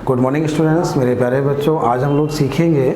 Good morning students, मेरे प्यारे बच्चों। आज हम लोग सीखेंगे,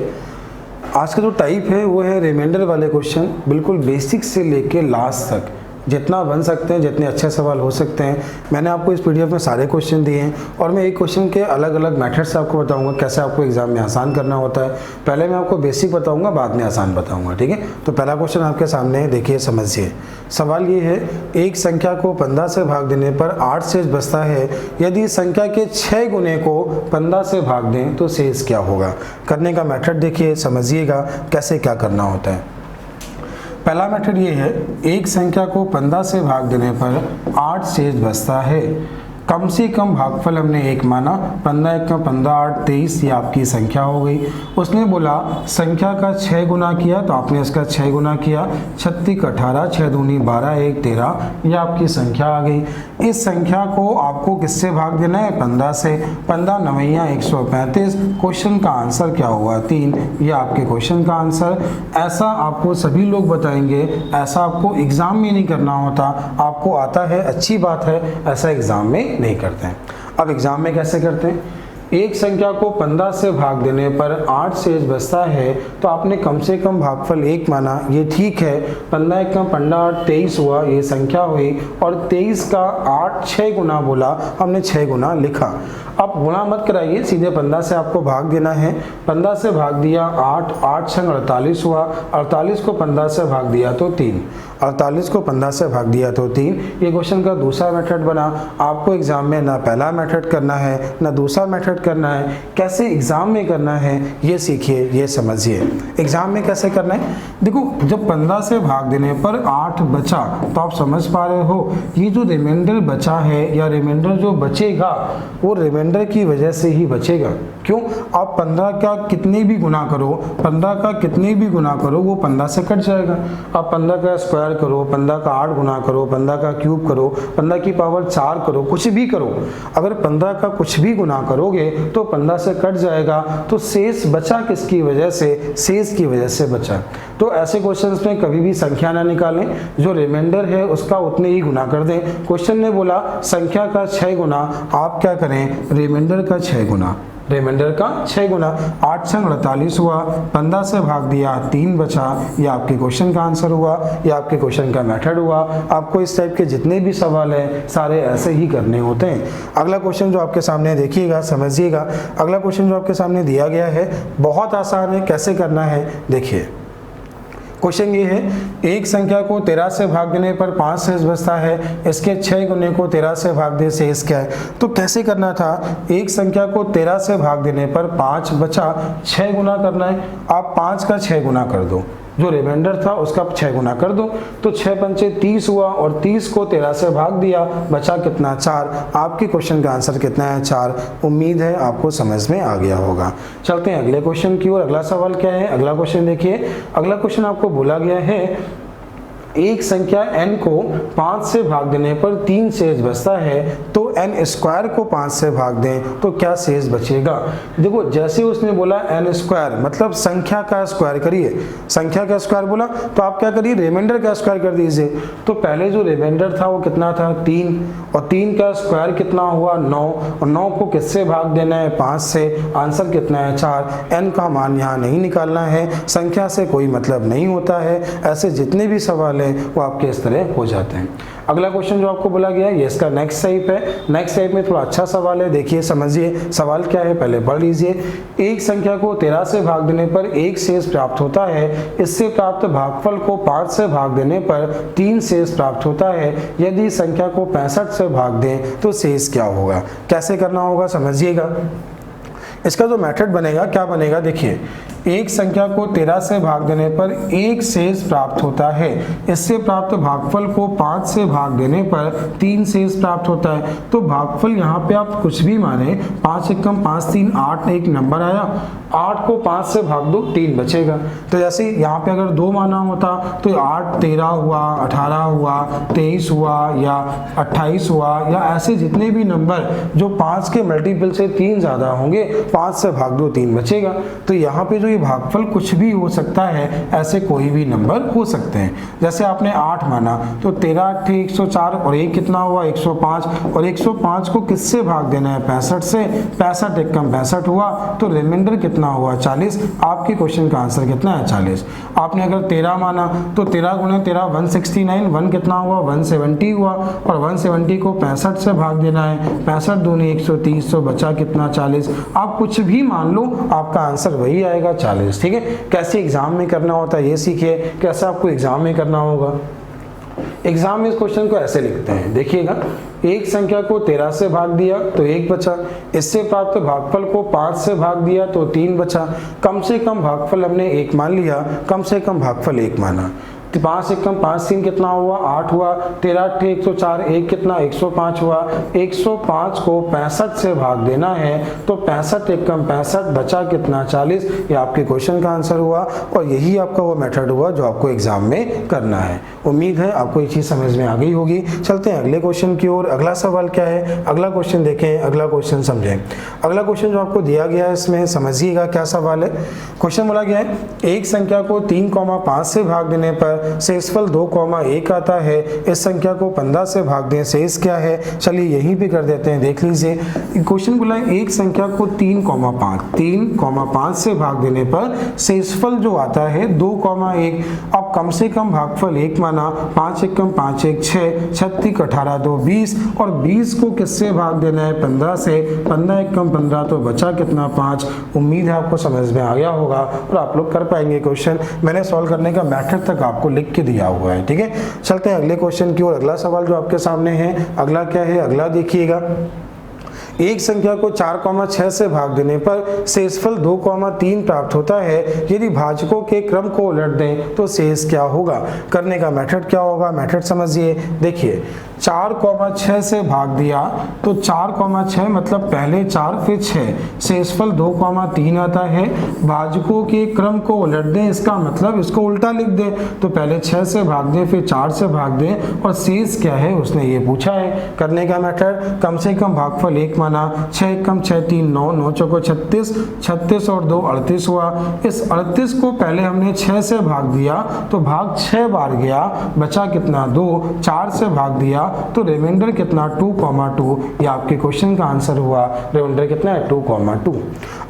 आज का जो टाइप है वो है रिमाइंडर वाले क्वेश्चन। बिल्कुल बेसिक से लेके लास्ट तक जितना बन सकते हैं, जितने अच्छे सवाल हो सकते हैं। मैंने आपको इस पीडीएफ में सारे क्वेश्चन दिए हैं और मैं एक क्वेश्चन के अलग अलग मेथड से आपको बताऊंगा कैसे आपको एग्जाम में आसान करना होता है। पहले मैं आपको बेसिक बताऊंगा, बाद में आसान बताऊंगा, ठीक है। तो पहला क्वेश्चन आपके सामने है, देखिए समझिए। सवाल ये है, एक संख्या को 15 से भाग देने पर 8 शेष बचता है। यदि संख्या के 6 गुने को 15 से भाग दें तो शेष क्या होगा। करने का मेथड देखिए, समझिएगा कैसे क्या करना होता है। पहला मेथड ये है, एक संख्या को 15 से भाग देने पर 8 शेष बचता है। कम से कम भागफल हमने 1 माना, 15 1 15 8 23 ये आपकी संख्या हो गई। उसने बोला संख्या का 6 गुना किया तो आपने इसका 6 गुना किया, 36 18 6 दूनी 12 1 13 ये आपकी संख्या आ गई। इस संख्या को आपको किससे भाग देना है, 15 से। 15 9 135। क्वेश्चन का आंसर क्या हुआ, 3। ये आपके क्वेश्चन का आंसर। ऐसा आपको सभी लोग बताएंगे, ऐसा आपको एग्जाम में नहीं करना होता। आपको आता है, अच्छी बात है, ऐसा एग्जाम में नहीं करते हैं। अब एग्जाम में कैसे करते हैं, एक संख्या को 15 से भाग देने पर 8 शेष बचता है तो आपने कम से कम भागफल 1 माना, ये ठीक है। 15 1 15 8 23 हुआ, ये संख्या हुई। और 23 का 8 6 गुना बोला, हमने 6 गुना लिखा। अब गुणा मत कराइए, सीधे 15 से आपको भाग देना है। 15 से भाग दिया 8, 8 6 48 हुआ। 48 को 15 से भाग दिया तो 3। 48 को 15 से भाग दिया तो 3। ये क्वेश्चन का दूसरा मेथड बना। आपको एग्जाम में ना पहला मेथड करना है ना दूसरा मेथड करना है। कैसे एग्जाम में करना है ये सीखिए, ये समझिए। एग्जाम में कैसे करना है, देखो जब 15 से भाग देने पर 8 बचा तो आप समझ पा रहे हो, ये जो रिमाइंडर बचा है या रिमाइंडर जो बचेगा वो रिमाइंडर की वजह से ही बचेगा। क्यों, आप 15 का कितने भी गुना करो, 15 का कितने भी गुना करो वो 15 से कट जाएगा। आप 15 का स्क्वायर करो, 15 का 8 गुना करो, 15 का क्यूब करो, 15 की पावर 4 करो, कुछ भी करो, अगर 15 का कुछ भी गुना करोगे तो 15 से कट जाएगा। तो शेष बचा किसकी वजह से, शेष की वजह से बचा। तो ऐसे क्वेश्चंस में कभी भी संख्या ना निकालें, जो रिमाइंडर है उसका उतने ही गुना कर दें। क्वेश्चन ने बोला संख्या का 6 गुना, आप क्या करें, रिमाइंडर का 6 गुना, रिमाइंडर का 6 गुना। 8 6 48 हुआ, 15 से भाग दिया 3 बचा, ये आपके क्वेश्चन का आंसर हुआ, ये आपके क्वेश्चन का मेथड हुआ। आपको इस टाइप के जितने भी सवाल हैं सारे ऐसे ही करने होते हैं। अगला क्वेश्चन जो आपके सामने देखिएगा, समझिएगा। अगला क्वेश्चन जो आपके सामने दिया गया है बहुत आसान है, कैसे करना है देखिए। क्वेश्चन ये है, एक संख्या को 13 से भाग देने पर 5 शेष बचता है। इसके 6 गुने को 13 से भाग दे, शेष क्या है। तो कैसे करना था, एक संख्या को 13 से भाग देने पर 5 बचा, 6 गुना करना है। आप 5 का 6 गुना कर दो, जो रिमाइंडर था उसका 6 गुना कर दो, तो 6 पंचे 30 हुआ और 30 को 13 से भाग दिया, बचा कितना, 4। आपके क्वेश्चन का आंसर कितना है, 4। उम्मीद है आपको समझ में आ गया होगा। चलते हैं अगले क्वेश्चन की ओर। अगला सवाल क्या है, अगला क्वेश्चन देखिए। अगला क्वेश्चन आपको बोला गया है, एक संख्या n को 5 से भाग देने पर 3 शेष बचता है तो n स्क्वायर को 5 से भाग दें तो क्या शेष बचेगा। देखो जैसे उसने बोला n स्क्वायर मतलब संख्या का स्क्वायर करिए, संख्या का स्क्वायर बोला तो आप क्या करिए, रिमाइंडर का स्क्वायर कर दीजिए। तो पहले जो रिमाइंडर था वो कितना था, 3, और 3 का स्क्वायर कितना हुआ, 9, और 9 को किससे भाग देना है, 5 से। आंसर कितना है, 4। n का मान यहाँ नहीं निकालना है, संख्या से कोई मतलब नहीं होता है। ऐसे जितने भी सवाल वो आपके इस तरह हो जाते हैं। अगला क्वेश्चन जो आपको बोला गया है ये इसका नेक्स्ट टाइप है। नेक्स्ट टाइप में थोड़ा अच्छा सवाल है, देखिए समझिए सवाल क्या है, पहले पढ़ लीजिए। एक संख्या को 13 से भाग देने पर 1 शेष प्राप्त होता है। इससे प्राप्त भागफल को 5 से भाग देने पर 3 शेष प्राप्त होता है। यदि संख्या को 65 से भाग दें तो शेष क्या होगा। कैसे करना होगा समझिएगा। इसका जो मेथड बनेगा क्या बनेगा, देखिए एक संख्या को 13 से भाग देने पर 1 शेष प्राप्त होता है। इससे प्राप्त भागफल को 5 से भाग देने पर 3 शेष प्राप्त होता है। तो भागफल यहाँ पे आप कुछ भी माने, 5 1 5 3 8 एक नंबर आया, 8 को 5 से भाग दो 3 बचेगा। तो जैसे यहाँ पे अगर 2 माना होता तो 8 13 हुआ, 18 हुआ, 23 हुआ या 28 हुआ, या ऐसे जितने भी नंबर जो 5 के मल्टीपल से 3 ज़्यादा होंगे 5 से भाग दो 3 बचेगा। तो यहाँ पे जो ये भागफल कुछ भी हो सकता है, ऐसे कोई भी नंबर हो सकते हैं। जैसे आपने 8 माना तो 13 8 104 और एक कितना हुआ 105, और 105 को किससे भाग देना है 65 से, 65 एक कम 65 हुआ, तो रिमाइंडर कितना हुआ 40। आपके क्वेश्चन का आंसर कितना है 40। आपने अगर 13 माना तो 13 गुणे 13 169, 1 कितना हुआ 170 हुआ, और 170 को 65 से भाग देना है, 65 दूनी 130, तो बचा कितना 40। आप कुछ भी मान लो आपका आंसर वही आएगा 40। ठीक है, कैसे एग्जाम में करना होता है ये सीखिए, कैसे आपको एग्जाम में करना होगा। एग्जाम में इस क्वेश्चन को ऐसे लिखते हैं, देखिएगा, एक संख्या को 13 से भाग दिया तो 1 बचा, इससे प्राप्त भागफल को 5 से भाग दिया तो 3 बचा, कम से कम भागफल हमने 1 मान लिया, कम से कम भागफल 1 माना, 5 एक कम 5 3 कितना हुआ 8 हुआ, 13 8 104, एक कितना 105 हुआ, 105 को 65 से भाग देना है तो 65 एक कम 65 बचा कितना 40। ये आपके क्वेश्चन का आंसर हुआ, और यही आपका वो मेथड हुआ जो आपको एग्जाम में करना है। उम्मीद है आपको ये चीज़ समझ में आ गई होगी। चलते हैं अगले क्वेश्चन की ओर। अगला सवाल क्या है, अगला क्वेश्चन देखें, अगला क्वेश्चन समझें। अगला क्वेश्चन जो आपको दिया गया है इसमें समझिएगा क्या सवाल है। क्वेश्चन बोला गया है एक संख्या को 3,5 से भाग देने पर शेषफल 2,1 आता है, इस संख्या को 15 से भाग दें, शेष क्या है। चलिए यहीं पे कर देते हैं, देख लीजिए। क्वेश्चन बोला है एक संख्या को 3,5 से भाग देने पर शेषफल जो आता है 2,1। अब कम से कम भागफल 1 माना, 5 एक कम 5 1 6, 36 18 2 20, और 20 को किससे भाग देना है 15 से, 15 एक कम 15 तो बचा कितना 5। उम्मीद है आपको समझ में आ गया होगा और आप लोग कर पाएंगे क्वेश्चन। मैंने सॉल्व करने का मेथड तक आपको लिख के दिया हुआ है। ठीक है, चलते हैं अगले क्वेश्चन की ओर। अगला सवाल जो आपके सामने है, अगला क्या है, अगला देखिएगा। एक संख्या को 4,6 से भाग देने पर शेषफल 2,3 प्राप्त होता है, यदि भाजकों के क्रम को उलट दें तो शेष क्या होगा। करने का मेथड क्या होगा, मेथड समझिए। देखिए 4,6 से भाग दिया तो 4,6 मतलब पहले 4 फिर 6, शेषफल 2,3 आता है। भाजकों के क्रम को उलट दें, इसका मतलब इसको उल्टा लिख दें, तो पहले 6 से भाग दें फिर 4 से भाग दें, और शेष क्या है उसने ये पूछा है। करने का मेथड, कम से कम भागफल 1 माना, 6 एक कम 6 3 9, 9 चौको 36, 36 और 2 38 हुआ। इस 38 को पहले हमने 6 से भाग दिया तो भाग 6 बार गया, बचा कितना 2, 4 से भाग दिया तो रिमाइंडर कितना 2,2। ये आपके क्वेश्चन का आंसर हुआ। रिमाइंडर कितना है 2,2।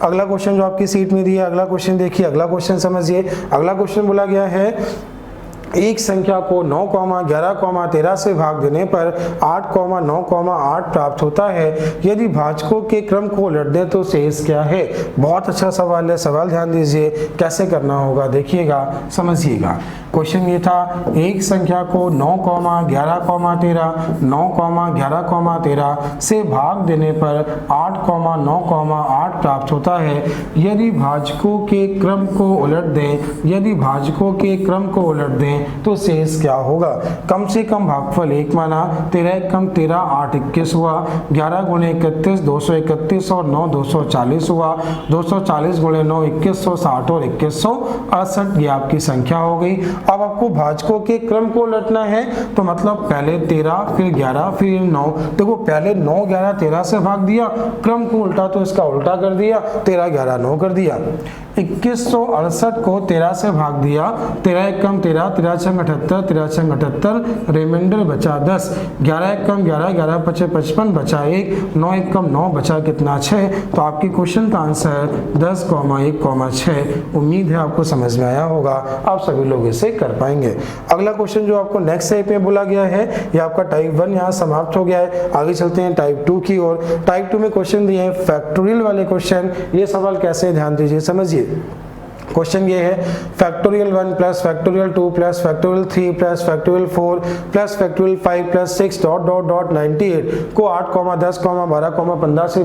अगला क्वेश्चन जो आपकी सीट में दिया, अगला क्वेश्चन देखिए, अगला क्वेश्चन समझिए। अगला क्वेश्चन बोला गया है एक संख्या को 9,11,13 से भाग देने पर 8,9,8 प्राप्त होता है, यदि भाजकों के क्रम को उलट दें तो शेष क्या है। बहुत अच्छा सवाल है, सवाल ध्यान दीजिए कैसे करना होगा, देखिएगा समझिएगा। क्वेश्चन ये था एक संख्या को 9,11,13 9,11,13 से भाग देने पर 8,9,8 प्राप्त होता है, यदि भाजकों के क्रम को उलट दें, यदि भाजकों के क्रम को उलट दें तो शेष क्या होगा। कम से कम भागफल 1 माना, 13 एक कम 13 8 21 हुआ, 11 गुणे 31 231 और 9 240 हुआ, 240 गुणे 9 2160 और 2168 ये आपकी संख्या हो गई। अब आपको भाजकों के क्रम को उलटना है, तो मतलब पहले 13 फिर 11 फिर 9। देखो पहले 9 11 13 से भाग दिया, क्रम को उल्टा तो इसका उल्टा कर दिया, 13 11 9 कर दिया। 2168 को 13 से भाग दिया, 13 एक कम 13, 13 छंग 78, 13 छंग 78, रिमाइंडर बचा 10, 11 एक कम 11, 11 पचे 55 बचा 1, 9 एक कम 9 बचा कितना 6। तो आपके क्वेश्चन का आंसर 10,1,6। उम्मीद है आपको समझ में आया होगा, आप सभी लोग इसे कर पाएंगे। अगला क्वेश्चन जो आपको नेक्स्ट टाइप में बोला गया है, ये आपका टाइप 1 यहाँ समाप्त हो गया है। आगे चलते हैं टाइप 2 की ओर। टाइप 2 में क्वेश्चन दिए हैं फैक्टोरियल वाले क्वेश्चन। ये सवाल कैसे, ध्यान दीजिए समझिए। क्वेश्चन ये है factorial 1 plus factorial 2 plus factorial 3 plus factorial 4 plus factorial 5 plus 6 dot dot dot 98 को 8, 10, 12, 15 से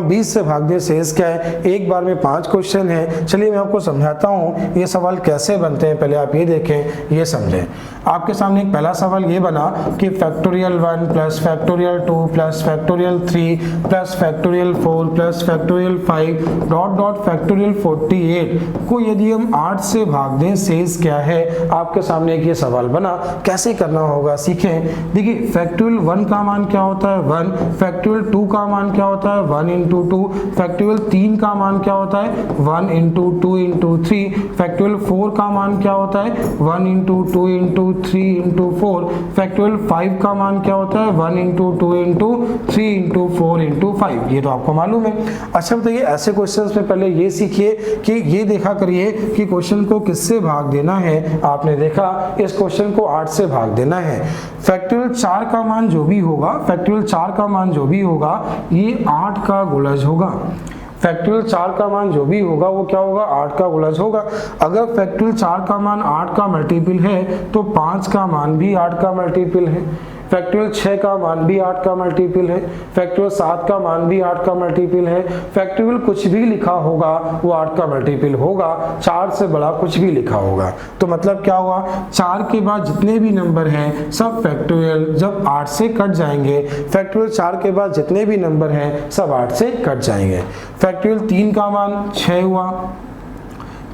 20 से भाग दे, शेष क्या है। एक बार में 5 क्वेश्चन है। चलिए मैं आपको समझाता हूँ ये सवाल कैसे बनते हैं, पहले आप ये देखें, ये समझें। आपके सामने एक पहला सवाल ये बना कि factorial 1 plus factorial 2 plus factorial 3 plus factorial 4 plus factorial 5 dot dot factorial 48 को यदि हम 8 से भाग दें शेष क्या है। आपके सामने एक ये सवाल बना, कैसे करना होगा सीखें। देखिए फैक्टोरियल 1 का मान क्या होता है 1, फैक्टोरियल 2 का मान क्या होता है 1 इंटू 2, फैक्टोरियल 3 का मान क्या होता है 1 इंटू 2 इंटू 3, फैक्टोरियल 4 का मान क्या होता है 1 इंटू 2 इंटू 3 इंटू 4, फैक्टोरियल 5 का मान क्या होता है 1 इंटू 2 इंटू 3 इंटू 4 इंटू 5। ये तो आपको मालूम है। अच्छा बताइए ऐसे क्वेश्चंस में पहले ये सीखिए कि ये देखा करिए कि क्वेश्चन को किससे भाग देना है। आपने देखा इस क्वेश्चन को 8 से भाग देना है। फैक्टोरियल 4 का मान जो भी होगा, फैक्टोरियल 4 का मान जो भी होगा ये 8 का गुणज होगा। फैक्टोरियल 4 का मान जो भी होगा वो क्या होगा 8 का गुणज होगा। अगर फैक्टोरियल 4 का मान 8 का मल्टीपल है तो 5 का मान भी 8 का मल्टीपल है। फैक्टोरियल 6 का मान भी 8 का मल्टीपल है। फैक्टोरियल 7 का मान भी 8 का मल्टीपल है। फैक्टोरियल कुछ भी लिखा होगा वो 8 का मल्टीपल होगा। 4 से बड़ा कुछ भी लिखा होगा तो मतलब क्या हुआ 4 के बाद जितने भी नंबर हैं सब फैक्टोरियल जब 8 से कट जाएंगे। फैक्टोरियल 4 के बाद जितने भी नंबर हैं सब 8 से कट जाएंगे। फैक्टोरियल 3 का मान 6 हुआ,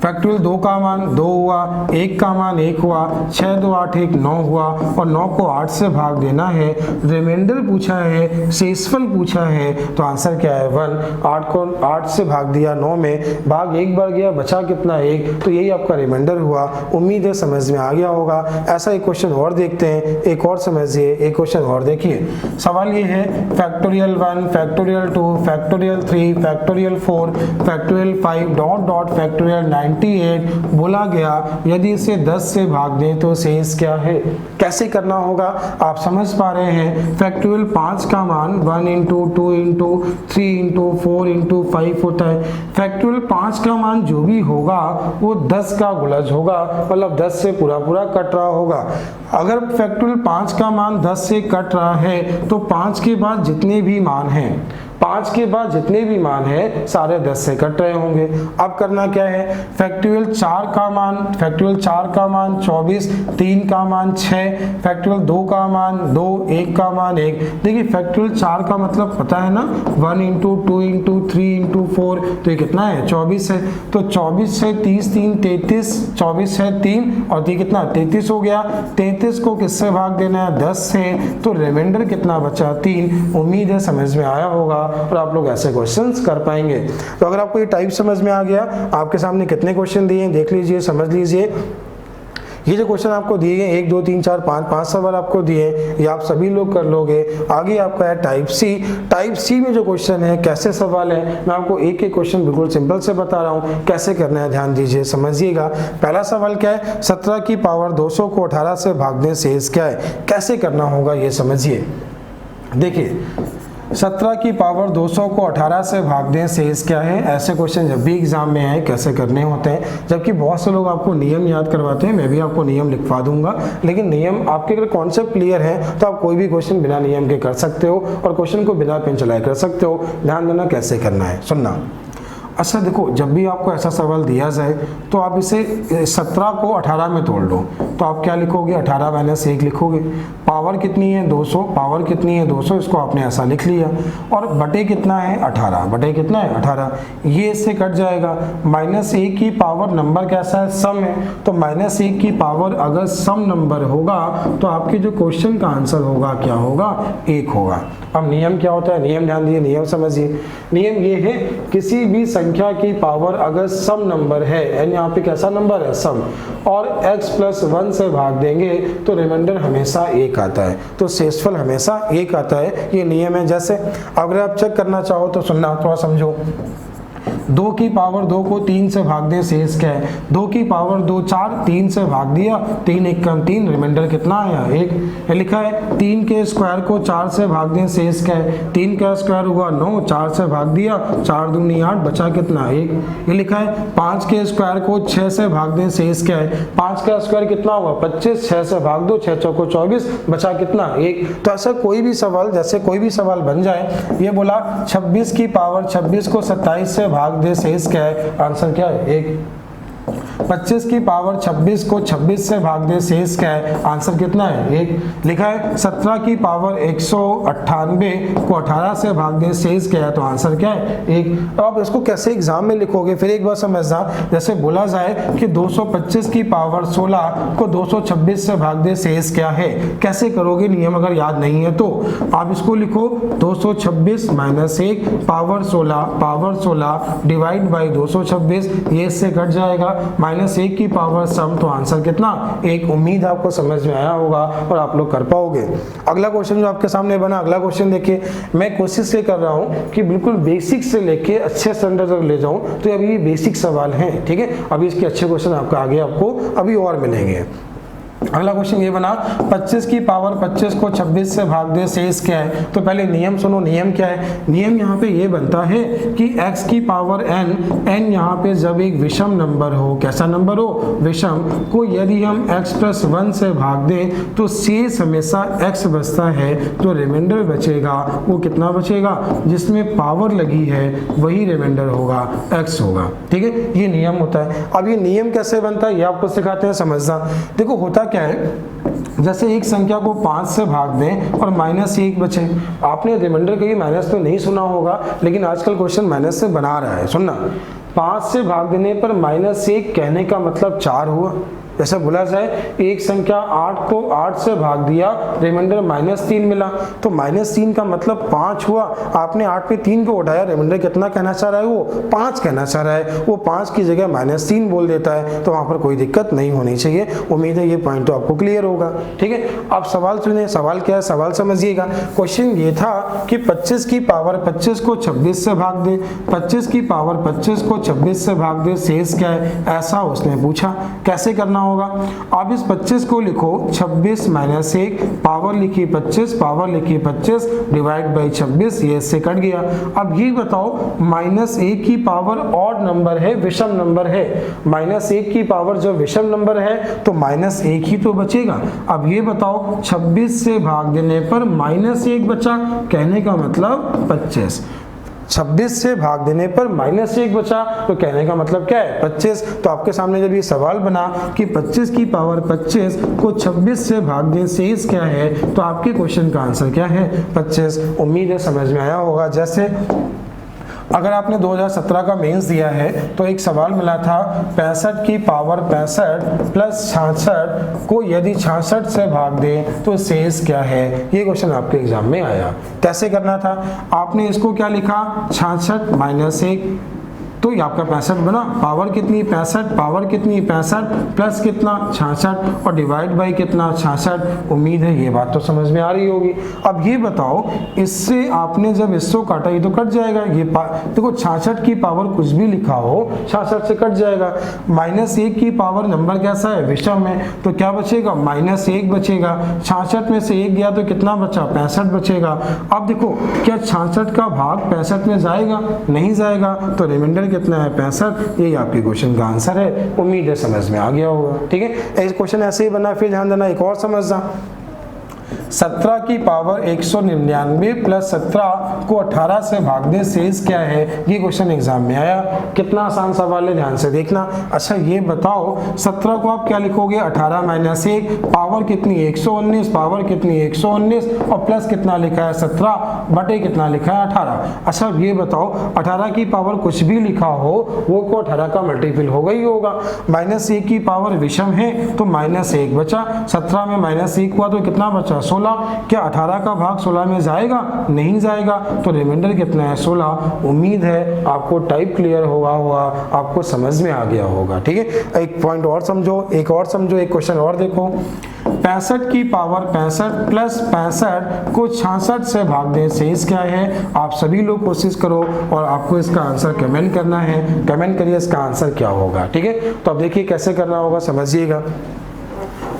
फैक्टोरियल 2 का मान 2 हुआ, 1 का मान 1 हुआ, 6 2 8 1 9 हुआ और 9 को 8 से भाग देना है। रिमाइंडर पूछा है, शेषफल पूछा है तो आंसर क्या है 1। 8 को 8 से भाग दिया 9 में, भाग 1 बढ़ गया, बचा कितना 1, तो यही आपका रिमाइंडर हुआ। उम्मीद है समझ में आ गया होगा। ऐसा एक क्वेश्चन और देखते हैं, एक और समझिए, एक क्वेश्चन और देखिए। सवाल ये है factorial 1, factorial 2, factorial 3, factorial 4, factorial 5 dot dot factorial 98 बोला गया यदि इसे 10 से भाग दें तो शेष क्या है। कैसे करना होगा आप समझ पा रहे हैं। फैक्टोरियल 5 का मान 1 इंटू 2 इंटू 3 इंटू 4 इंटू 5 होता है। फैक्टोरियल 5 का मान जो भी होगा वो 10 का गुणज होगा, मतलब 10 से पूरा पूरा कट रहा होगा। अगर फैक्टोरियल 5 का मान 10 से कट रहा है तो 5 के बाद जितने भी मान हैं, 5 के बाद जितने भी मान है सारे 10 से कट रहे होंगे। अब करना क्या है फैक्टोरियल 4 का मान 24, 3 का मान 6, फैक्टोरियल 2 का मान 2, 1 का मान 1। देखिए फैक्टोरियल 4 का मतलब पता है ना 1 इंटू 2 इंटू 3 इंटू 4 तो ये कितना है 24 है। तो 24 से 30 3 33, 24 है 3 और ये कितना 33 हो गया। 33 को किससे भाग देना है 10 से, तो रिमाइंडर कितना बचा 3। उम्मीद है समझ में आया होगा और आप लोग ऐसे क्वेश्चंस कर पाएंगे। तो अगर आपको ये टाइप समझ में आ गया, आपके सामने कितने क्वेश्चन दिए हैं देख लीजिए, समझ लीजिए। ये जो क्वेश्चन आपको दिए गए 1 2 3 4 5 सवाल आपको दिए, ये आप सभी लोग कर लोगे। आगे आपका है टाइप सी। टाइप सी में जो क्वेश्चन है कैसे सवाल है, मैं आपको एक एक क्वेश्चन बिल्कुल सिंपल से बता रहा हूँ कैसे करना है, ध्यान दीजिए समझिएगा। पहला सवाल क्या है 17 की पावर 200 को 18 से भाग दें शेष क्या है। कैसे करना होगा ये समझिए। देखिए 17 की पावर 200 को 18 से भाग दें शेष क्या है। ऐसे क्वेश्चन जब भी एग्जाम में आए कैसे करने होते हैं, जबकि बहुत से लोग आपको नियम याद करवाते हैं, मैं भी आपको नियम लिखवा दूंगा, लेकिन नियम आपके अगर कॉन्सेप्ट क्लियर है तो आप कोई भी क्वेश्चन बिना नियम के कर सकते हो और क्वेश्चन को बिना पेन चलाए कर सकते हो। ध्यान देना कैसे करना है, सुनना। अच्छा देखो, जब भी आपको ऐसा सवाल दिया जाए तो आप इसे 17 को 18 में तोड़ लो, तो आप क्या लिखोगे 18 माइनस 1 लिखोगे। पावर कितनी है 200, पावर कितनी है 200, इसको आपने ऐसा लिख लिया। और बटे कितना है 18, बटे कितना है 18, ये इससे कट जाएगा। माइनस 1 की पावर नंबर कैसा है सम है, तो माइनस 1 की पावर अगर सम नंबर होगा तो आपके जो क्वेश्चन का आंसर होगा क्या होगा 1 होगा। अब नियम क्या होता है, नियम ध्यान दिए, नियम समझिए। नियम ये है किसी भी संख्या की पावर अगर सम नंबर है, यानी यहाँ पे कैसा नंबर है सम, और x प्लस 1 से भाग देंगे तो रिमाइंडर हमेशा 1 आता है, तो शेषफल हमेशा 1 आता है। ये नियम है। जैसे अगर आप चेक करना चाहो तो सुनना, थोड़ा समझो। 2 की पावर 2 को 3 से भाग दें शेष क्या है। 2 की पावर 2 4, 3 से भाग दिया, 3 1 कम 3, रिमाइंडर कितना आया 1। लिखा है 3 के स्क्वायर को 4 से भाग दें शेष क्या है। 3 का स्क्वायर हुआ 9, 4 से भाग दिया, 4 दूनी 8, बचा कितना 1। ये लिखा है 5 के स्क्वायर को 6 से भाग दें शेष क्या है। 5 का स्क्वायर कितना हुआ 25, 6 से भाग दो, 6 चौको 24, बचा कितना 1। तो ऐसा कोई भी सवाल, जैसे कोई भी सवाल बन जाए, ये बोला 26 की पावर 26 को 27 से भाग दे शेष क्या है, आंसर क्या है 1। 25 की पावर 26 को 26 से भाग दे, शेष क्या है, आंसर कितना है, 1 लिखा है। 17 की पावर 198 को 18 से भाग दे, शेष क्या है, तो आंसर क्या है, 1। तो आप इसको कैसे एग्जाम में लिखोगे, फिर एक बार समझना। जैसे बोला जाए कि 225 की पावर 16 को 226 से भाग दे, शेष क्या है, कैसे करोगे, नियम अगर याद नहीं है तो आप इसको लिखो 226 माइनस 1 पावर 16 डिवाइड बाई 226, ये इससे कट जाएगा, माइनस 1 की पावर सम, तो आंसर कितना, 1। उम्मीद आपको समझ में आया होगा और आप लोग कर पाओगे। अगला क्वेश्चन जो आपके सामने बना, अगला क्वेश्चन देखिए, मैं कोशिश ये कर रहा हूँ कि बिल्कुल बेसिक से लेके अच्छे स्टैंडर्ड तक ले जाऊँ, तो अभी ये बेसिक सवाल हैं, ठीक है। अभी इसके अच्छे क्वेश्चन आपको आगे आपको अभी और मिलेंगे। अगला क्वेश्चन ये बना, 25 की पावर 25 को 26 से भाग दे, शेष क्या है। तो पहले नियम सुनो, नियम क्या है, नियम यहाँ पे ये बनता है कि x की पावर n यहाँ पे जब एक विषम नंबर हो, कैसा नंबर हो, विषम, को यदि हम x + 1 से भाग दें तो शेष हमेशा x बचता है, तो रिमाइंडर बचेगा वो कितना बचेगा, जिसमें पावर लगी है वही रिमाइंडर होगा, x होगा, ठीक है। ये नियम होता है। अब ये नियम कैसे बनता है ये आपको सिखाते हैं, समझना। देखो होता क्या है, जैसे एक संख्या को 5 से भाग दें और -1 बचे, आपने रिमाइंडर कहीं माइनस तो नहीं सुना होगा, लेकिन आजकल क्वेश्चन माइनस से बना रहा है, सुनना। 5 से भाग देने पर -1 कहने का मतलब 4 हुआ। जैसे बोला जाए एक संख्या 8 को 8 से भाग दिया, रिमाइंडर -3 मिला, तो -3 का मतलब 5 हुआ। आपने 8 में 3 को उठाया, रिमाइंडर कितना कहना चाह रहा है, वो 5 कहना चाह रहा है, वो 5 की जगह -3 बोल देता है, तो वहां पर कोई दिक्कत नहीं होनी चाहिए। उम्मीद है ये पॉइंट तो आपको क्लियर होगा, ठीक है। अब सवाल सुने, सवाल क्या है, सवाल समझिएगा। क्वेश्चन ये था कि 25 की पावर 25 को 26 से भाग दे, 25 की पावर 25 को 26 से भाग दे, शेष क्या है, ऐसा उसने पूछा। कैसे करना होगा, आप इस 25 को लिखो 26 माइनस 1, पावर लिखी 25, पावर लिखी 25 डिवाइड बाई 26, ये इससे कट गया। अब ये बताओ -1 की पावर ऑड नंबर है, विषम नंबर है, -1 की पावर जब विषम नंबर है तो -1 ही तो बचेगा। अब ये बताओ 26 से भाग देने पर -1 बचा, कहने का मतलब 25, 26 से भाग देने पर -1 बचा, तो कहने का मतलब क्या है, 25। तो आपके सामने जब ये सवाल बना कि 25 की पावर 25 को 26 से भाग दें, शेष क्या है, तो आपके क्वेश्चन का आंसर क्या है, 25। उम्मीद है समझ में आया होगा। जैसे अगर आपने 2017 का मेंस दिया है तो एक सवाल मिला था, 65 की पावर 65 प्लस 66 को यदि 66 से भाग दें तो शेष क्या है, ये क्वेश्चन आपके एग्जाम में आया। कैसे करना था, आपने इसको क्या लिखा, 66 माइनस 1, तो ये आपका 65 बना, पावर कितनी 65, पावर कितनी 65 प्लस कितना 66 और डिवाइड बाई कितना 66। उम्मीद है ये बात तो समझ में आ रही होगी। अब ये बताओ, इससे आपने जब इसको काटा ये तो कट जाएगा, ये देखो 66 की पावर कुछ भी लिखा हो 66 से कट जाएगा। -1 की पावर नंबर कैसा है, विषम है, तो क्या बचेगा, -1 बचेगा। 66 में से 1 गया तो कितना बचा, 65 बचेगा। अब देखो क्या 66 का भाग 65 में जाएगा, नहीं जाएगा, तो रिमाइंडर कितना है, 65। यही आपके क्वेश्चन का आंसर है। उम्मीद है समझ में आ गया होगा, ठीक है। एक क्वेश्चन ऐसे ही बना, फिर ध्यान देना, एक और समझना। 17 की पावर 199 प्लस 17 को 18 से भाग दे, शेष क्या है, ये क्वेश्चन एग्जाम में आया। कितना आसान सवाल है, ध्यान से देखना। अच्छा ये बताओ 17 को आप क्या लिखोगे, 18 माइनस 1, पावर कितनी 119, पावर कितनी 119 और प्लस कितना लिखा है 17 बटे कितना लिखा है 18। अच्छा ये बताओ 18 की पावर कुछ भी लिखा हो वो को 18 का मल्टीपल होगा ही होगा। -1 की पावर विषम है तो -1 बचा, 17 में -1 हुआ तो कितना बचा 16। क्या 18 का भाग 16 में जाएगा, नहीं जाएगा, तो रिमाइंडर कितना है 16। उम्मीद है आपको टाइप क्लियर हुआ आपको समझ में आ गया होगा, ठीक है। एक पॉइंट और समझो, एक और समझो, एक क्वेश्चन और देखो। 65 की पावर 65 प्लस 65 को 66 से भाग दें, शेष क्या है। आप सभी लोग कोशिश करो और आपको इसका आंसर कमेंट करना है, कमेंट करिए इसका आंसर क्या होगा, ठीक है। तो अब देखिए कैसे करना होगा, समझिएगा।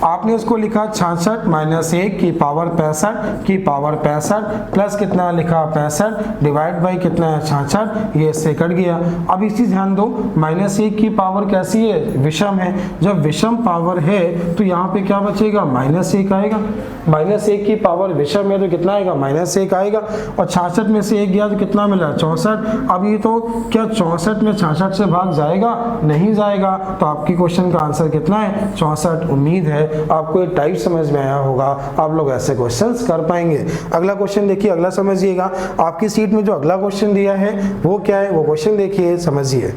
आपने उसको लिखा 66 माइनस 1 की पावर 65 की पावर 65 प्लस कितना लिखा 65 डिवाइड बाई कितना है 66, ये इससे कट गया। अब इसी ध्यान दो, माइनस 1 की पावर कैसी है, विषम है। जब विषम पावर है तो यहाँ पे क्या बचेगा, माइनस 1 आएगा। माइनस 1 की पावर विषम है तो कितना आएगा, माइनस 1 आएगा। और 66 में से 1 गया तो कितना मिला, 64। अब ये तो क्या 64 में 66 से भाग जाएगा, नहीं जाएगा, तो आपकी क्वेश्चन का आंसर कितना है, 64। उम्मीद है आपको ये टाइप समझ में आया होगा, आप लोग ऐसे क्वेश्चंस कर पाएंगे। अगला क्वेश्चन देखिए, अगला समझिएगा। आपकी सीट में जो अगला क्वेश्चन दिया है वो क्या है, वो क्वेश्चन देखिए, समझिए।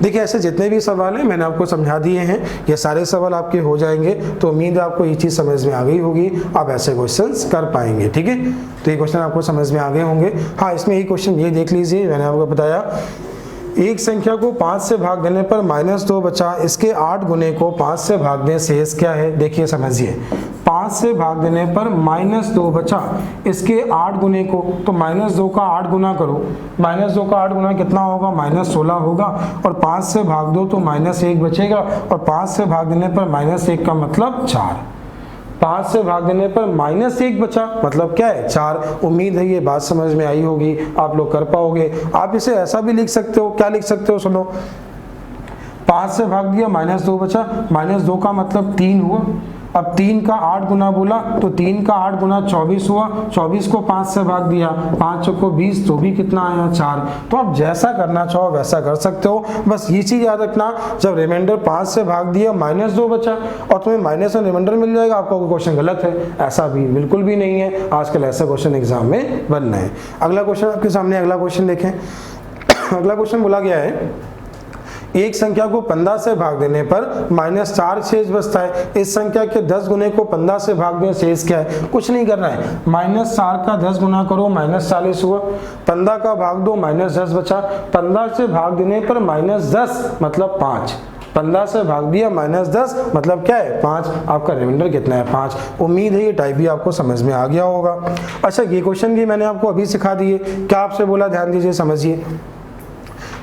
देखिए ऐसे जितने भी सवाल हैं मैंने आपको समझा दिए हैं, ये सारे सवाल आपके हो जाएंगे, तो उम्मीद है आपको ये चीज़ समझ में आ गई होगी, आप ऐसे क्वेश्चंस कर पाएंगे। ठीक है, तो ये क्वेश्चन आपको समझ में आ गए होंगे। हाँ, इसमें ये क्वेश्चन ये देख लीजिए, मैंने आपको बताया एक संख्या को 5 से भाग देने पर -2 बचा, इसके 8 गुने को 5 से भाग दें, शेष क्या है। देखिए समझिए, 5 से भाग देने पर -2 बचा, इसके 8 गुने को, तो -2 का 8 गुना करो, -2 का 8 गुना कितना होगा, -16 होगा, और 5 से भाग दो तो -1 बचेगा, और 5 से भाग देने पर -1 का मतलब 4। 5 से भाग देने पर -1 बचा, मतलब क्या है, 4। उम्मीद है ये बात समझ में आई होगी, आप लोग कर पाओगे। आप इसे ऐसा भी लिख सकते हो, क्या लिख सकते हो, सुनो, 5 से भाग दिया, -2 बचा, -2 का मतलब 3 हुआ। अब 3 का 8 गुना बोला तो 3 का 8 गुना 24 हुआ, 24 को 5 से भाग दिया, 5 को 20, तो भी कितना आया, 4। तो आप जैसा करना चाहो वैसा कर सकते हो, बस ये चीज याद रखना, जब रिमाइंडर 5 से भाग दिया, -2 बचा और तुम्हें माइनस में रिमाइंडर मिल जाएगा, आपका क्वेश्चन गलत है, ऐसा भी बिल्कुल भी नहीं है। आजकल ऐसा क्वेश्चन एग्जाम में बनना है। अगला क्वेश्चन आपके सामने, अगला क्वेश्चन देखें। अगला क्वेश्चन बोला गया है एक संख्या को 15 से भाग देने पर -4 शेष बचता है, इस संख्या के 10 गुने को 15 से भाग दें, शेष क्या है। कुछ नहीं करना है, -4 का 10 गुना करो, -40 हुआ, 15 का भाग दो, -10 बचा, 15 से भाग देने पर -10 मतलब 5, 15 से भाग दिया, -10 मतलब क्या है, 5। आपका रिमाइंडर कितना है, 5। उम्मीद है ये टाइप भी आपको समझ में आ गया होगा। अच्छा, ये क्वेश्चन भी मैंने आपको अभी सिखा दिए, क्या आपसे बोला, ध्यान दीजिए, समझिए।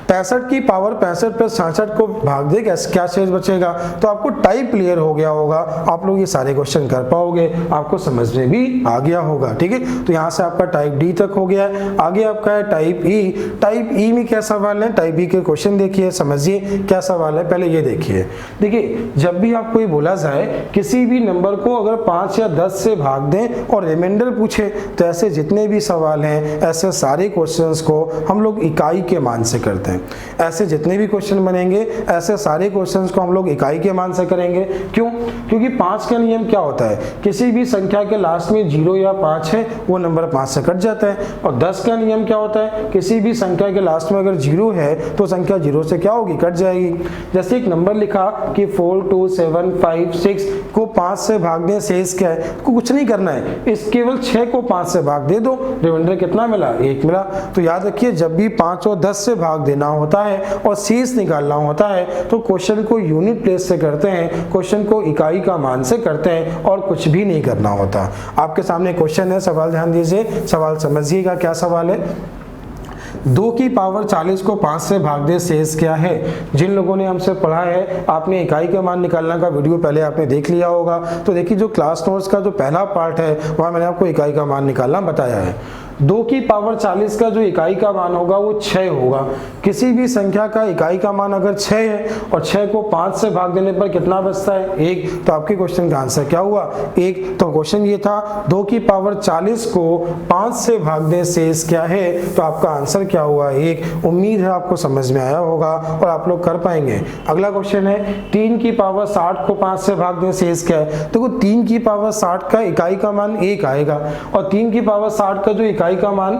65 की पावर 65 प्लस 66 को भाग दे, क्या शेष बचेगा। तो आपको टाइप क्लियर हो गया होगा, आप लोग ये सारे क्वेश्चन कर पाओगे, आपको समझ में भी आ गया होगा। ठीक है, तो यहाँ से आपका टाइप डी तक हो गया है। आगे आपका है टाइप ई। टाइप ई में क्या सवाल है, टाइप ई के क्वेश्चन देखिए, समझिए क्या सवाल है। पहले ये देखिए, देखिए जब भी आपको ये बोला जाए किसी भी नंबर को अगर 5 या 10 से भाग दें और रिमाइंडर पूछे, तो ऐसे जितने भी सवाल हैं, ऐसे सारे क्वेश्चंस को हम लोग इकाई के मान से करते हैं। ऐसे जितने भी क्वेश्चन बनेंगे, ऐसे सारे क्वेश्चंस को हम लोग इकाई के मान से करेंगे। क्यों? क्योंकि 5 का नियम क्या होता है, किसी भी संख्या के लास्ट में 0 या 5 है, वो नंबर 5 से कट जाता है। और 10 का नियम क्या होता है, किसी भी संख्या के लास्ट में अगर 0 है तो संख्या 0 से क्या होगी, कट जाएगी। जैसे एक नंबर लिखा कि 4 2 7 5 6 को 5 से भाग दें, शेष क्या है, कुछ नहीं करना है, इस केवल 6 को 5 से भाग दे दो, रिमाइंडर कितना मिला, 1 मिला। तो याद रखिए, जब भी 5 और 10 से भाग देना होता है और शेष निकालना होता है तो क्वेश्चन को यूनिट प्लेस से करते हैं, क्वेश्चन को इकाई का मान से करते हैं, और कुछ भी नहीं करना होता। आपके सामने क्वेश्चन है, सवाल ध्यान दीजिए, सवाल समझिएगा क्या सवाल है। 2 की पावर 40 को 5 से भाग दे, शेष क्या है। जिन लोगों ने हमसे पढ़ा है, आपने इकाई का मान निकालना का वीडियो पहले आपने देख लिया होगा, तो देखिए जो क्लास नोट्स का जो पहला पार्ट है वहाँ मैंने आपको इकाई का मान निकालना बताया है। 2 की पावर 40 का जो इकाई का मान होगा वो 6 होगा। किसी भी संख्या का इकाई का मान अगर 6 है और 6 को 5 से भाग देने पर कितना बचता है, 1, तो आपके क्वेश्चन का आंसर क्या हुआ, 1। तो क्वेश्चन ये था 2 की पावर 40 को 5 से भाग दें, शेष क्या है, तो आपका आंसर क्या हुआ, 1। उम्मीद है आपको समझ में आया होगा और आप लोग कर पाएंगे। अगला क्वेश्चन है 3 की पावर 60 को 5 से भाग दें, शेष क्या है। देखो 3 की पावर 60 का इकाई का मान 1 आएगा, और 3 की पावर 60 का जो इकाई का मान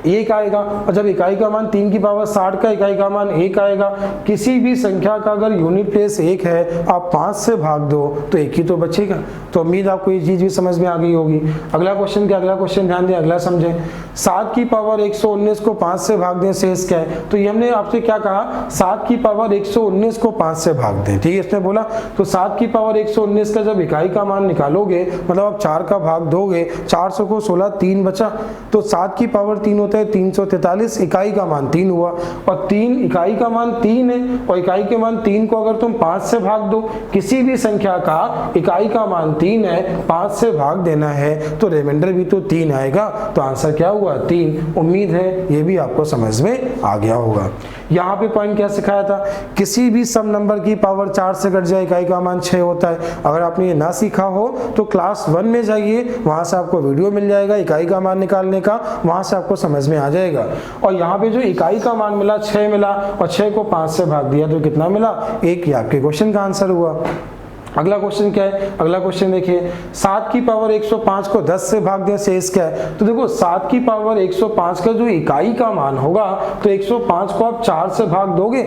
1 आएगा, और जब इकाई का मान 3 की पावर 60 का इकाई का मान 1 आएगा, किसी भी संख्या का अगर यूनिट प्लेस 1 है, आप 5 से भाग दो तो 1 ही तो बचेगा। तो उम्मीद आपको ये चीज भी समझ में आ गई होगी। अगला क्वेश्चन क्या, अगला क्वेश्चन ध्यान दें, अगला समझें। 7 की पावर 119 को 5 से भाग दें, शेष क्या है। तो ये हमने आपसे क्या कहा, 7 की पावर 119 को 5 से भाग दें, ठीक है, इसने बोला। तो 7 की पावर 119 का जब इकाई का मान निकालोगे, मतलब आप 4 का भाग दोगे, 400 को 16, 3 बचा, तो 7 की पावर 3 होता है 343, इकाई का मान 3 हुआ, और 3 इकाई का मान 3 है, और इकाई के मान 3 को अगर तुम 5 से भाग दो, किसी भी संख्या का इकाई का मान 3 है, 5 से भाग देना है तो रिमाइंडर भी तो 3 आएगा, तो आंसर क्या हुआ 3। उम्मीद है ये भी आपको समझ में आ गया होगा। यहाँ पे पॉइंट क्या सिखाया था, किसी भी सम नंबर की पावर 4 से कट जाए, इकाई का मान 6 होता है। अगर आपने ये ना सीखा हो तो क्लास 1 में जाइए, वहां से आपको वीडियो मिल जाएगा इकाई का मान निकालने का, वहां से आपको समझ में आ जाएगा। और यहाँ पे जो इकाई का मान मिला 6 मिला, और 6 को 5 से भाग दिया तो कितना मिला 1, ये आपके क्वेश्चन का आंसर हुआ। अगला क्वेश्चन क्या है, अगला क्वेश्चन देखिए, 7 की पावर 105 को 10 से भाग दें, शेष क्या है। तो देखो 7 की पावर 105 का जो इकाई का मान होगा, तो 105 को आप 4 से भाग दोगे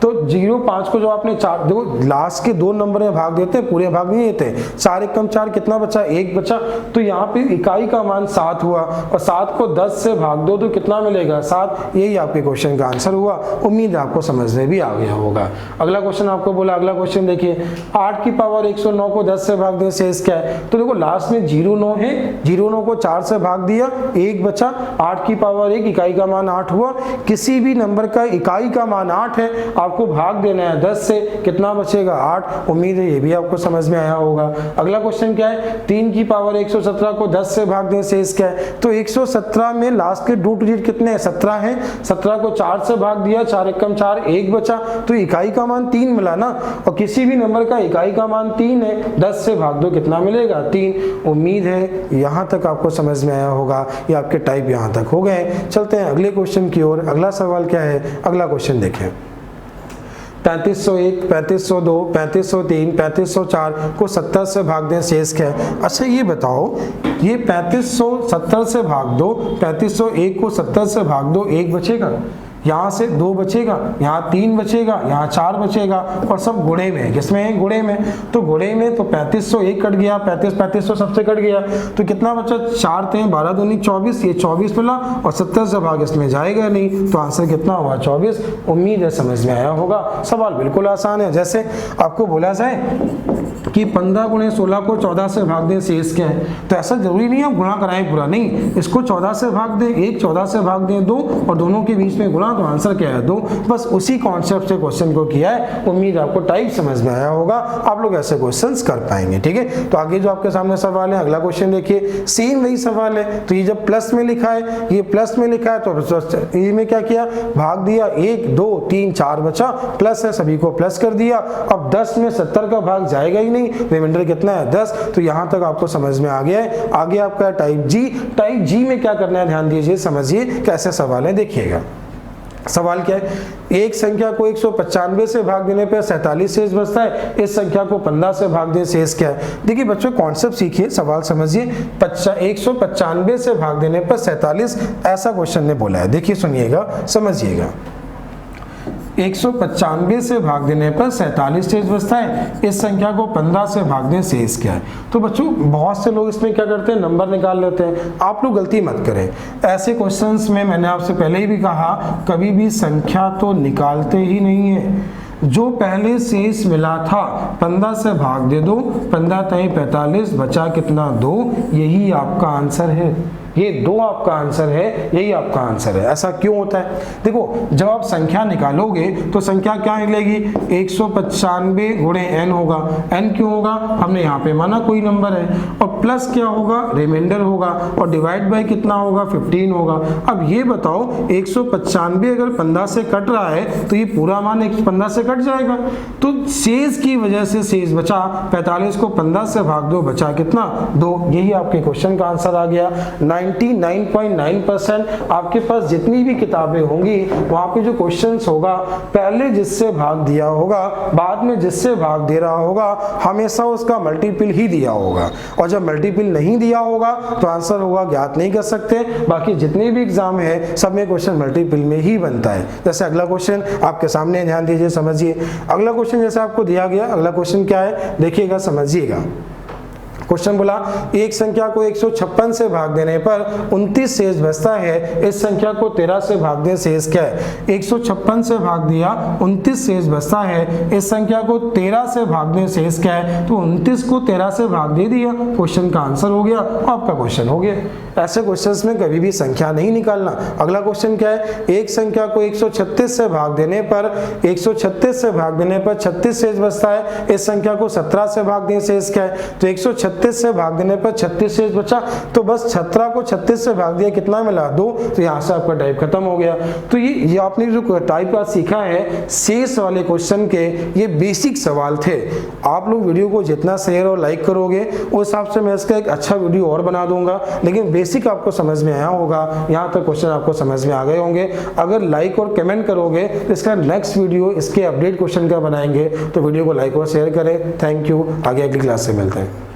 तो 0.5 को जो आपने 4, देखो लास्ट के 2 नंबर में भाग देते हैं, पूरे भाग नहीं देते। 4 एकम 4 कितना बचा, 1 बचा, तो यहाँ पे इकाई का मान 7 हुआ, और 7 को 10 से भाग दो तो कितना मिलेगा 7, यही आपके क्वेश्चन का आंसर हुआ। उम्मीद आपको समझ में भी आ गया होगा। अगला क्वेश्चन आपको बोला, अगला क्वेश्चन देखिए, 8 की पावर 109 को 10 से भाग दें, शेष क्या है। तो देखो लास्ट में 09 है, 09 को 4 से भाग दिया, 1 बचा, 8 की पावर 1, इकाई का मान 8 हुआ। किसी भी नंबर का इकाई का मान 8 है, आपको भाग देना है 10 से, कितना बचेगा 8। उम्मीद है ये भी आपको समझ में आया होगा। अगला क्वेश्चन क्या है, 3 की पावर 117 को 10 से भाग दें, शेष क्या है। तो 117 में लास्ट के 2 डिजिट कितने हैं, 17 है, 17 को 4 से भाग दिया, 4 एकम 4, 1 बचा, तो इकाई का मान 3 मिला ना, और किसी भी नंबर का इकाई का मान 3 है, 10 से भाग दो कितना मिलेगा 3। उम्मीद है यहां तक आपको समझ में आया होगा, ये आपके टाइप यहां तक हो गए। चलते हैं अगले क्वेश्चन की ओर। अगला सवाल क्या है, अगला क्वेश्चन देखें, 3501, 3502, 3503, 3504 को 70 से भाग दें, शेष क्या है। अच्छा ये बताओ, ये 3570 से भाग दो, 3501 को 70 से भाग दो, 1 बचेगा, यहाँ से 2 बचेगा, यहाँ 3 बचेगा, यहाँ 4 बचेगा, और सब गुणे में है। किसमें है, गुणे में। तो गुणे में तो 3501 कट गया, 3500 सबसे कट गया, तो कितना बचा, 4 थे 12 दूनी 24, ये 24 मिला, और 70 से भाग इसमें जाएगा नहीं, तो आंसर कितना हुआ 24। उम्मीद है समझ में आया होगा। सवाल बिल्कुल आसान है। जैसे आपको बोला जाए कि 15 गुणे 16 को 14 से भाग दें, शेष क्या है। तो ऐसा जरूरी नहीं है गुणा कराएं पूरा, नहीं, इसको 14 से भाग दें, 1 14 से भाग दें 2, और दोनों के बीच में गुणा, तो आंसर क्या है 2। बस उसी कॉन्सेप्ट से क्वेश्चन को किया है। उम्मीद आपको टाइप समझ में आया होगा, आप लोग ऐसे क्वेश्चंस कर पाएंगे। ठीक है, तो आगे जो आपके सामने सवाल है, अगला क्वेश्चन देखिए, सेम वही सवाल है। तो ये जब प्लस में लिखा है, ये प्लस में लिखा है, तो इसमें क्या किया, भाग दिया, 1 2 3 4 बचा, प्लस है, सभी को प्लस कर दिया। अब 10 में 70 का भाग जाएगा ही नहीं, रिमाइंडर कितना है 10। तो यहां तक आपको समझ में आ गया है। आगे आपका टाइप जी, टाइप जी में क्या करना है, ध्यान दीजिए, समझिए कैसे सवाल है, देखिएगा। सवाल क्या है, एक संख्या को 195 से भाग देने पर 47 शेष बचता है, इस संख्या को 15 से भाग दें, शेष क्या है। देखिए बच्चों कॉन्सेप्ट सीखिए, सवाल समझिए। 195 से भाग देने पर 47, ऐसा क्वेश्चन ने बोला है। देखिए सुनिएगा, समझिएगा, 195 से भाग देने पर 47 शेष बचता है, इस संख्या को 15 से भाग दें, शेष क्या है। तो बच्चों बहुत से लोग इसमें क्या करते हैं, नंबर निकाल लेते हैं। आप लोग गलती मत करें, ऐसे क्वेश्चंस में मैंने आपसे पहले ही भी कहा, कभी भी संख्या तो निकालते ही नहीं है। जो पहले शेष मिला था 15 से भाग दे दो, 15 तय 45, बचा कितना 2, यही आपका आंसर है। ये 2 आपका आंसर है, यही आपका आंसर है। ऐसा क्यों होता है, देखो जब आप संख्या निकालोगे तो संख्या क्या निकलेगी, 195 गुणे n होगा। n क्यों होगा, हमने यहाँ पे माना कोई नंबर है, और प्लस क्या होगा, रिमाइंडर होगा, और डिवाइड बाय कितना होगा 15 होगा। अब ये बताओ 195 अगर 15 से कट रहा है तो ये पूरा मान 15 से कट जाएगा, तो शेष की वजह से शेष बचा 45 को 15 से भाग दो, बचा कितना 2। यही आपके क्वेश्चन का आंसर आ गया। 99.9% आपके पास जितनी भी किताबें होंगी वहां पे जो क्वेश्चंस होगा, पहले जिससे भाग दिया होगा, बाद में जिससे भाग दे रहा होगा, हमेशा उसका मल्टीपल ही दिया होगा, और जब मल्टीपल नहीं दिया होगा तो आंसर होगा ज्ञात नहीं कर सकते। बाकी जितने भी एग्जाम है सब में क्वेश्चन मल्टीपल में ही बनता है। जैसे अगला क्वेश्चन आपके सामने, ध्यान दीजिए, समझिए। अगला क्वेश्चन जैसे आपको दिया गया, अगला क्वेश्चन क्या है देखिएगा, समझिएगा। क्वेश्चन बोला एक संख्या को 156 से भाग देने पर 29 शेष बचता है, इस संख्या को 13 से भाग दें शेष क्या है। 156 से भाग दिया, 29 शेष बचता है, इस संख्या को 13 से भाग दें शेष क्या है, तो 29 को 13 से भाग दे दिया, क्वेश्चन का आंसर हो गया, आपका क्वेश्चन हो गया। ऐसे क्वेश्चंस में कभी भी संख्या नहीं निकालना। अगला क्वेश्चन क्या है, एक संख्या को 136 से भाग देने पर 136 से भाग देने पर 36 शेष बचता है, इस संख्या को 17 से भाग दें शेष क्या है, तो 136 से भाग देने पर 36 शेष बचा, तो बस 17 को 36 से भाग दिया, कितना मिला 2, तो यहाँ से आपका टाइप खत्म हो गया। तो ये आपने जो टाइप का सीखा है शेष वाले क्वेश्चन के, ये बेसिक सवाल थे। आप लोग वीडियो को जितना शेयर और लाइक करोगे उस हिसाब से मैं इसका एक अच्छा वीडियो और बना दूंगा, लेकिन बेसिक आपको समझ में आया होगा, यहाँ तक क्वेश्चन आपको समझ में आ गए होंगे। अगर लाइक और कमेंट करोगे तो इसका नेक्स्ट वीडियो इसके अपडेट क्वेश्चन का बनाएंगे, तो वीडियो को लाइक और शेयर करें। थैंक यू, आगे अगली क्लास से मिलते हैं।